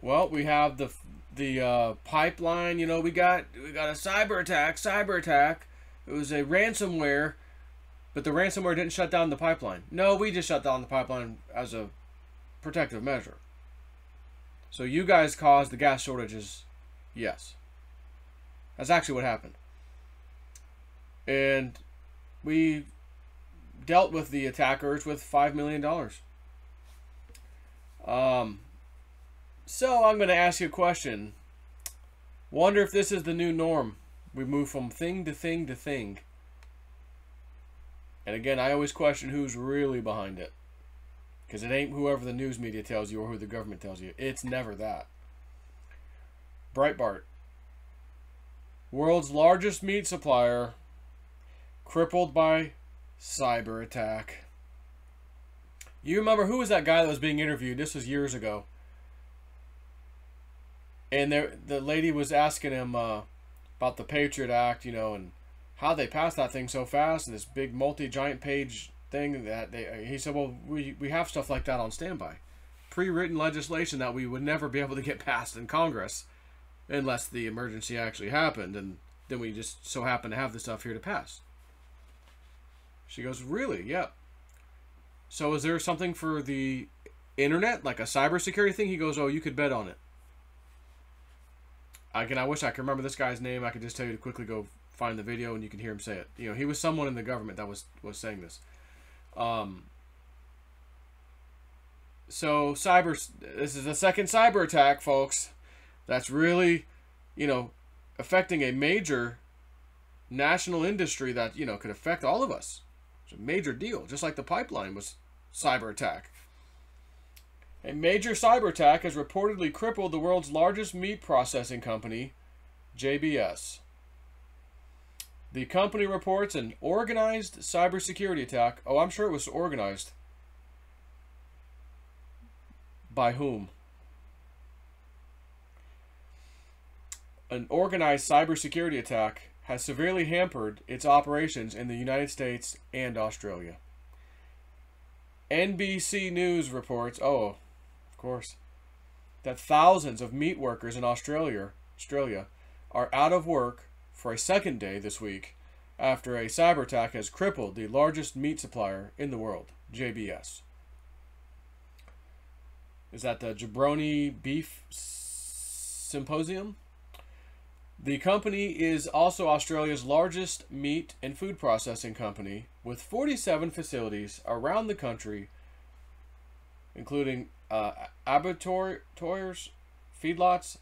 Well, we have the pipeline. You know, we got a cyber attack. It was a ransomware, but the ransomware didn't shut down the pipeline. No, we just shut down the pipeline as a protective measure. So you guys caused the gas shortages. Yes, that's actually what happened. And we dealt with the attackers with $5 million. So I'm going to ask you a question. Wonder if this is the new norm. We move from thing to thing to thing. And again, I always question who's really behind it. Because it ain't whoever the news media tells you or who the government tells you. It's never that. Breitbart. World's largest meat supplier crippled by cyber attack. You remember who was that guy that was being interviewed? This was years ago. And the lady was asking him about the Patriot Act, you know, and how they passed that thing so fast, and this big giant page thing that he said, well, we have stuff like that on standby. Pre-written legislation that we would never be able to get passed in Congress unless the emergency actually happened, and then we just so happen to have the stuff here to pass. She goes, really? Yep. So is there something for the internet, like a cybersecurity thing? He goes, oh, you could bet on it. I wish I could remember this guy's name. I could just tell you to quickly go find the video and you can hear him say it. You know, he was someone in the government that was saying this. So this is the second cyber attack, folks. That's really, you know, affecting a major national industry that, you know, could affect all of us. It's a major deal, just like the pipeline was cyber attack. A major cyber attack has reportedly crippled the world's largest meat processing company, JBS. The company reports an organized cybersecurity attack. Oh, I'm sure it was organized. By whom? An organized cybersecurity attack has severely hampered its operations in the United States and Australia. NBC News reports, oh, of course, that thousands of meat workers in Australia are out of work for a second day this week after a cyber attack has crippled the largest meat supplier in the world, JBS. Is that the Jabroni Beef Symposium? The company is also Australia's largest meat and food processing company with 47 facilities around the country, including abattoirs, feedlots,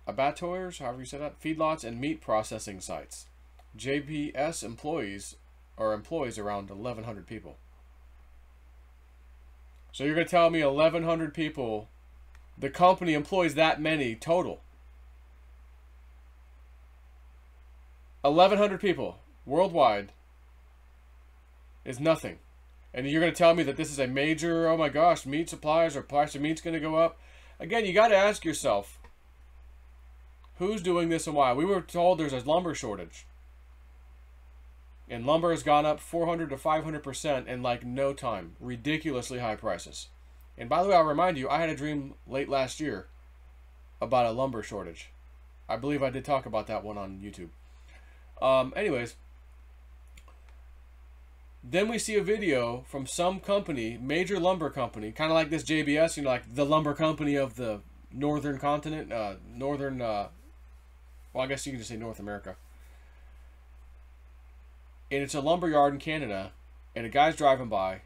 however you say that, feedlots and meat processing sites. JBS employs around 1,100 people. So you're going to tell me 1,100 people, the company employs that many total. 1,100 people worldwide is nothing. And you're going to tell me that this is a major, oh my gosh, meat supplies or price of meat's going to go up. Again, you got to ask yourself, who's doing this and why? We were told there's a lumber shortage. And lumber has gone up 400 to 500% in like no time. Ridiculously high prices. And by the way, I'll remind you, I had a dream late last year about a lumber shortage. I believe I did talk about that one on YouTube. Anyways, then we see a video from some company, major lumber company, kind of like this JBS, you know, like the lumber company of the northern continent, well, I guess you can just say North America. And it's a lumber yard in Canada, and a guy's driving by,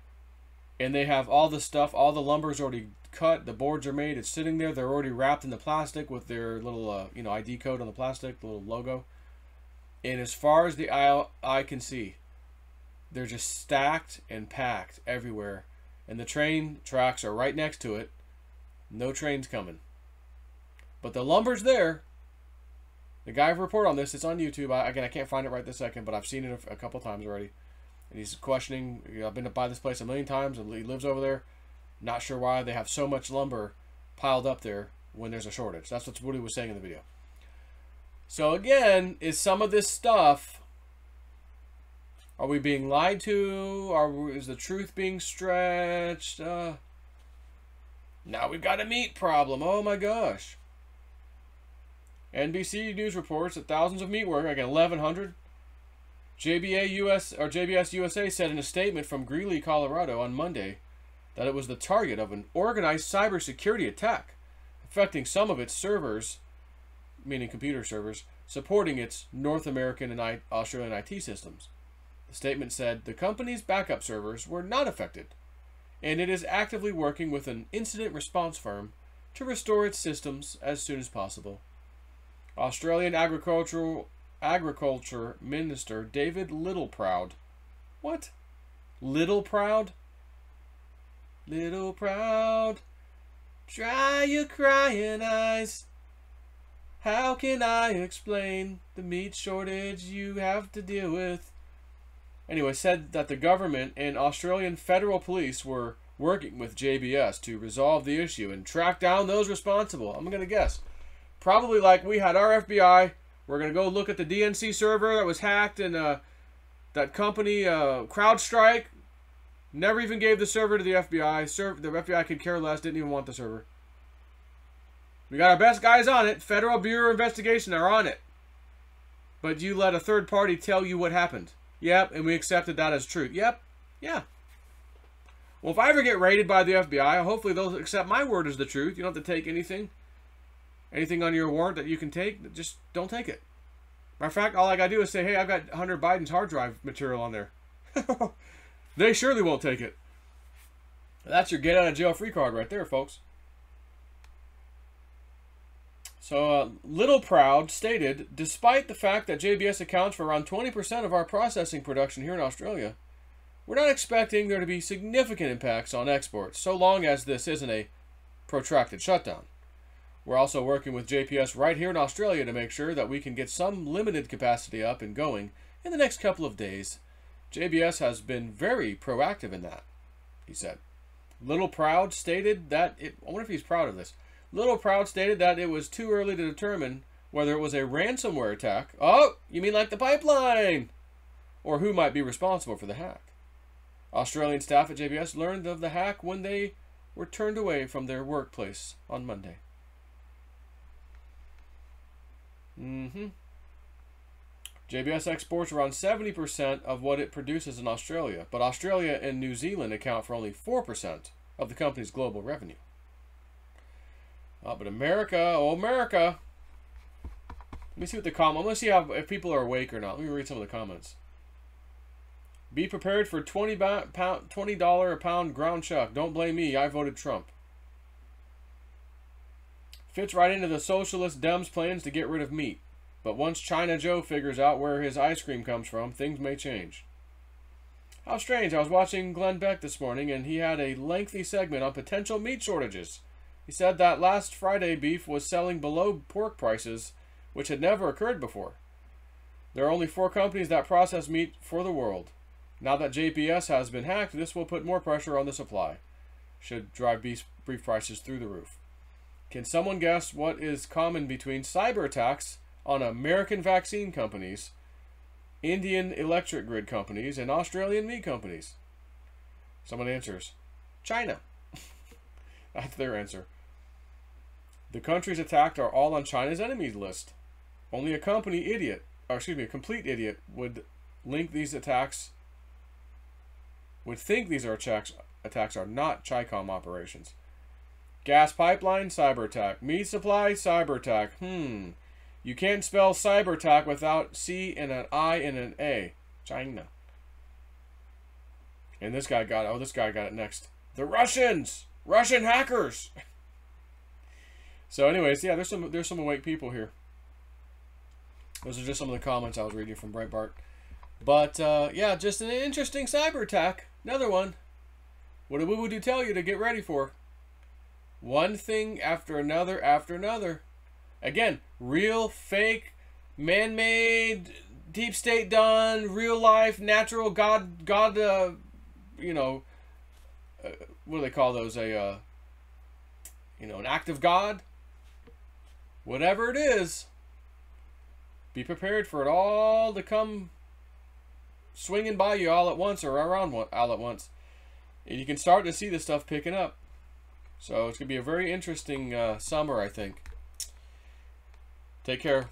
and they have all the stuff, all the lumber's already cut, the boards are made, it's sitting there, they're already wrapped in the plastic with their little, you know, ID code on the plastic, the little logo. And as far as the eye can see, they're just stacked and packed everywhere. And the train tracks are right next to it. No trains coming. But the lumber's there. The guy reported on this. It's on YouTube. Again, I can't find it right this second, but I've seen it a couple times already. And he's questioning, you know, I've been to buy this place a million times, and he lives over there. Not sure why they have so much lumber piled up there when there's a shortage. That's what he was saying in the video. So again, is some of this stuff, are we being lied to? Is the truth being stretched? Now we've got a meat problem. Oh my gosh. NBC News reports that thousands of meat workers, again 1,100. JBS USA said in a statement from Greeley, Colorado on Monday that it was the target of an organized cybersecurity attack affecting some of its servers, meaning computer servers, supporting its North American and Australian IT systems. The statement said the company's backup servers were not affected, and it is actively working with an incident response firm to restore its systems as soon as possible. Australian Agriculture Minister David Littleproud. What? Littleproud? Littleproud. Dry your crying eyes. How can I explain the meat shortage you have to deal with? Anyway, said that the government and Australian federal police were working with JBS to resolve the issue and track down those responsible. I'm going to guess. Probably like we had our FBI. We're going to go look at the DNC server that was hacked, and that company, CrowdStrike, never even gave the server to the FBI. The FBI could care less, didn't even want the server. We got our best guys on it. Federal Bureau of Investigation are on it. But you let a third party tell you what happened. Yep, and we accepted that as true. Yep, yeah. Well, if I ever get raided by the FBI, hopefully they'll accept my word as the truth. You don't have to take anything. Anything on your warrant that you can take, just don't take it. Matter of fact, all I gotta do is say, hey, I've got Hunter Biden's hard drive material on there. They surely won't take it. That's your get out of jail free card right there, folks. So, Littleproud stated, despite the fact that JBS accounts for around 20% of our processing production here in Australia, we're not expecting there to be significant impacts on exports, so long as this isn't a protracted shutdown. We're also working with JPS right here in Australia to make sure that we can get some limited capacity up and going in the next couple of days. JBS has been very proactive in that, he said. Littleproud stated that I wonder if he's proud of this. Littleproud stated that it was too early to determine whether it was a ransomware attack. Oh, you mean like the pipeline? Or who might be responsible for the hack. Australian staff at JBS learned of the hack when they were turned away from their workplace on Monday. JBS exports around 70% of what it produces in Australia, but Australia and New Zealand account for only 4% of the company's global revenue. But America, oh America. Let me see what the comments. Let's see if people are awake or not. Let me read some of the comments. Be prepared for $20 a pound ground chuck. Don't blame me. I voted Trump. Fits right into the socialist Dems' plans to get rid of meat. But once China Joe figures out where his ice cream comes from, things may change. How strange. I was watching Glenn Beck this morning, and he had a lengthy segment on potential meat shortages. He said that last Friday beef was selling below pork prices, which had never occurred before. There are only 4 companies that process meat for the world. Now that JPS has been hacked, this will put more pressure on the supply. Should drive beef prices through the roof. Can someone guess what is common between cyber attacks on American vaccine companies, Indian electric grid companies, and Australian meat companies? Someone answers, China. That's their answer. The countries attacked are all on China's enemies list. Only a complete idiot would link these attacks, would think these are attacks are not Chicom operations. Gas pipeline, Cyberattack. Meat supply, Cyberattack. You can't spell Cyberattack without C and an I and an A. China. And this guy got it next. The Russians! Russian hackers! So anyways, yeah, there's some awake people here. Those are just some of the comments I was reading from Breitbart. But, yeah, just an interesting cyber attack. Another one. What did Woo-Woo tell you to get ready for? One thing after another after another. Again, real, fake, man-made, deep state done, real life, natural, God, you know, what do they call those? You know, an act of God. Whatever it is, be prepared for it all to come swinging by you all at once or around all at once. And you can start to see this stuff picking up. So it's going to be a very interesting summer, I think. Take care.